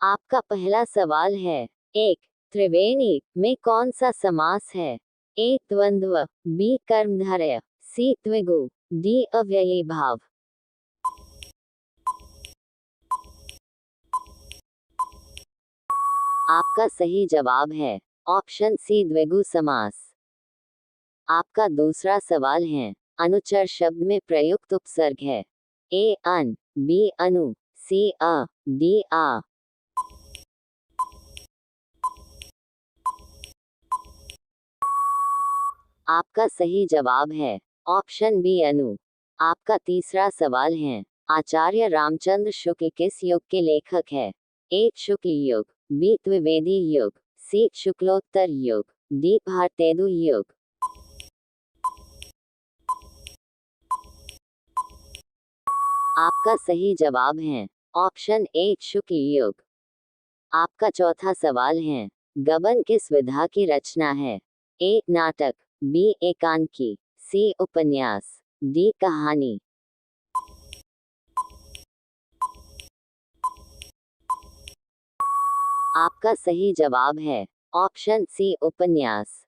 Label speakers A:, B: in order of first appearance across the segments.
A: आपका पहला सवाल है। एक, त्रिवेणी में कौन सा समास है? ए द्वंद्व, बी कर्मधारय, सी द्विगु, डी अव्ययी भाव। आपका सही जवाब है ऑप्शन सी द्विगु समास। आपका दूसरा सवाल है। अनुचर शब्द में प्रयुक्त उपसर्ग है। ए अन, बी अनु, सी अ, डी आ। आपका सही जवाब है ऑप्शन बी अनु। आपका तीसरा सवाल है। आचार्य रामचंद्र शुक्ल किस युग के लेखक है? ए शुक्ल युग, बी द्विवेदी युग, सी शुक्लोत्तर युग, डी भारतेदु युग। आपका सही जवाब है ऑप्शन ए शुक्ल युग। आपका चौथा सवाल है। गबन किस विधा की रचना है? ए नाटक, बी एकांकी, सी उपन्यास, डी कहानी। आपका सही जवाब है ऑप्शन सी उपन्यास।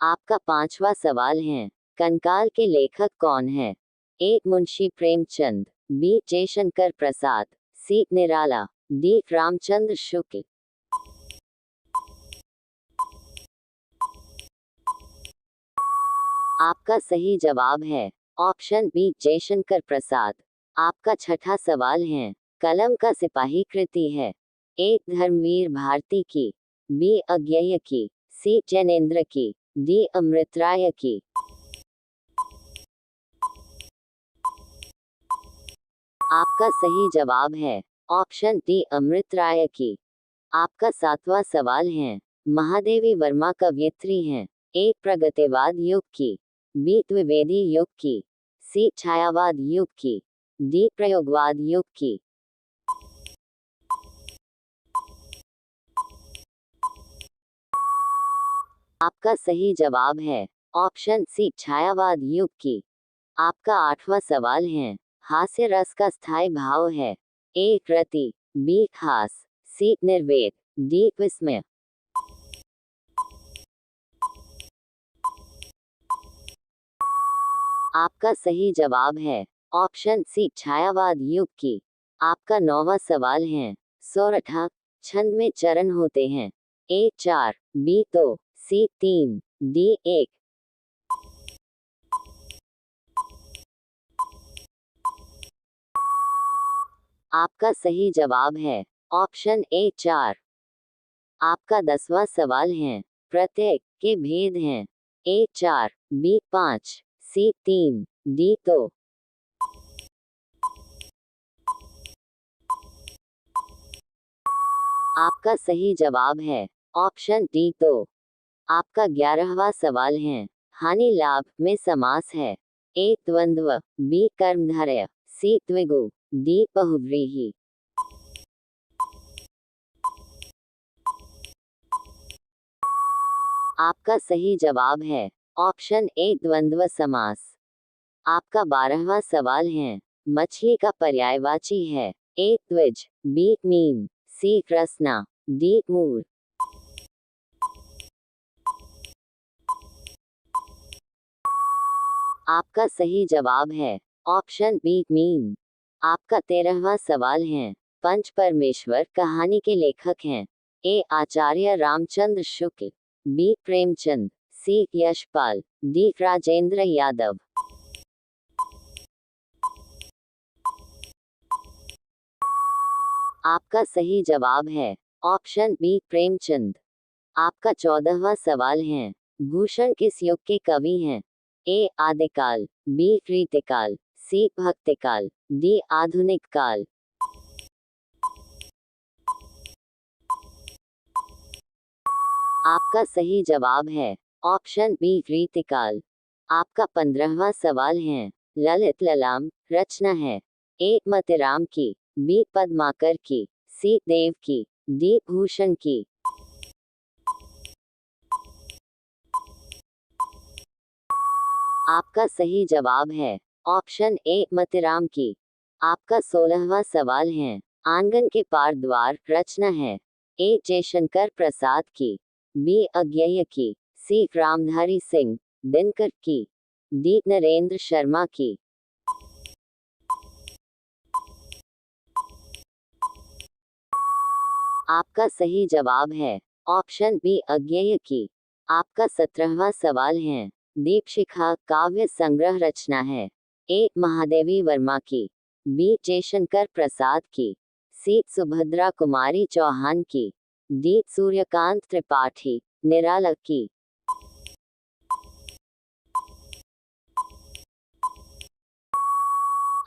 A: आपका पांचवा सवाल है। कंकाल के लेखक कौन है? ए मुंशी प्रेमचंद, बी जयशंकर प्रसाद, सी निराला, डी रामचंद्र शुक्ल। आपका सही जवाब है ऑप्शन बी जयशंकर प्रसाद। आपका छठा सवाल है। कलम का सिपाही कृति है। ए धर्मवीर भारती की, बी अज्ञेय की, सी जैनेन्द्र की, डी अमृतराय की। आपका सही जवाब है ऑप्शन डी अमृतराय की। आपका सातवां सवाल है। महादेवी वर्मा कवयित्री हैं। ए प्रगतिवाद युग की, बी द्विवेदी युग की, सी छायावाद युग की, डी प्रयोगवाद युग की। आपका सही जवाब है ऑप्शन सी छायावाद युग की। आपका आठवां सवाल है। हास्य रस का स्थायी भाव है। ए रति, बी खास, सी निर्वेद, डी विस्मय। आपका सही जवाब है ऑप्शन सी छायावाद युग की। आपका नौवां सवाल है। सोरठा छंद में चरण होते हैं। ए 4, बी 2, सी 3, डी 1। आपका सही जवाब है ऑप्शन ए 4। आपका 10वां सवाल है। प्रत्येक के भेद हैं। ए 4, बी 5, सी 3, डी 2। आपका सही जवाब है ऑप्शन डी 2। आपका 11वां सवाल है। हानि लाभ में समास है। ए द्वंद्व, बी कर्मधारय, सी द्विगु, डी बहुव्रीहि। आपका सही जवाब है ऑप्शन ए द्वंद्व समास। आपका 12वां सवाल है। मछली का पर्यायवाची है। ए द्विज, बी मीन, सी रसना, डी मूल। आपका सही जवाब है ऑप्शन बी मीन। आपका 13वां सवाल है। पंच परमेश्वर कहानी के लेखक हैं। ए आचार्य रामचंद्र शुक्ल, बी प्रेमचंद, सी यशपाल, डी राजेंद्र यादव। आपका सही जवाब है ऑप्शन बी प्रेमचंद। आपका 14वां सवाल है। भूषण किस युग के कवि हैं? ए आदिकाल, बी रीतिकाल, सी भक्तिकाल, डी आधुनिक काल। आपका सही जवाब है ऑप्शन बी रीतिकाल। आपका 15वां सवाल है। ललित ललाम रचना है। ए मतिराम की, बी पद्माकर की, सी देव की, डी भूषण की। आपका सही जवाब है ऑप्शन ए मतिराम की। आपका 16वां सवाल है। आंगन के पार द्वार रचना है। ए जयशंकर प्रसाद की। बी अज्ञेय की। सी रामधारी सिंह दिनकर की। डी नरेंद्र शर्मा की। आपका सही जवाब है ऑप्शन बी अज्ञेय की। आपका 17वां सवाल है। दीपशिखा काव्य संग्रह रचना है। ए महादेवी वर्मा की। बी जयशंकर प्रसाद की। सी सुभद्रा कुमारी चौहान की। डी सूर्यकांत त्रिपाठी निराला की।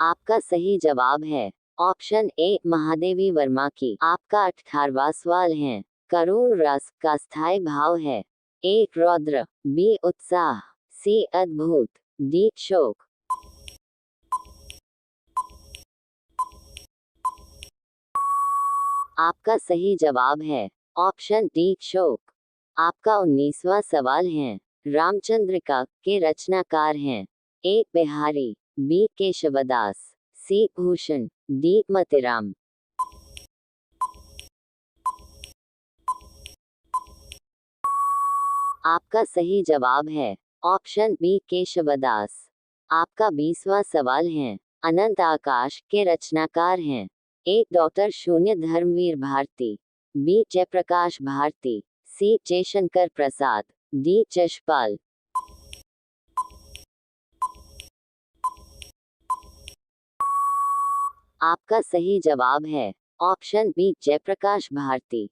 A: आपका सही जवाब है ऑप्शन ए महादेवी वर्मा की। आपका 18वां सवाल है। करुण रस का स्थायी भाव है। ए रौद्र। बी उत्साह। सी अद्भुत। डी शोक। आपका सही जवाब है ऑप्शन डी शोक। आपका 19वां सवाल है। रामचंद्रिका के रचनाकार हैं। ए बिहारी। बी केशवदास। सी भूषण। डी मतिराम। आपका सही जवाब है ऑप्शन बी केशवदास। आपका 20वां सवाल है। अनंत आकाश के रचनाकार हैं। ए डॉक्टर शून्य धर्मवीर भारती। बी जयप्रकाश भारती। सी जयशंकर प्रसाद। डी जशपाल। आपका सही जवाब है ऑप्शन बी जयप्रकाश भारती।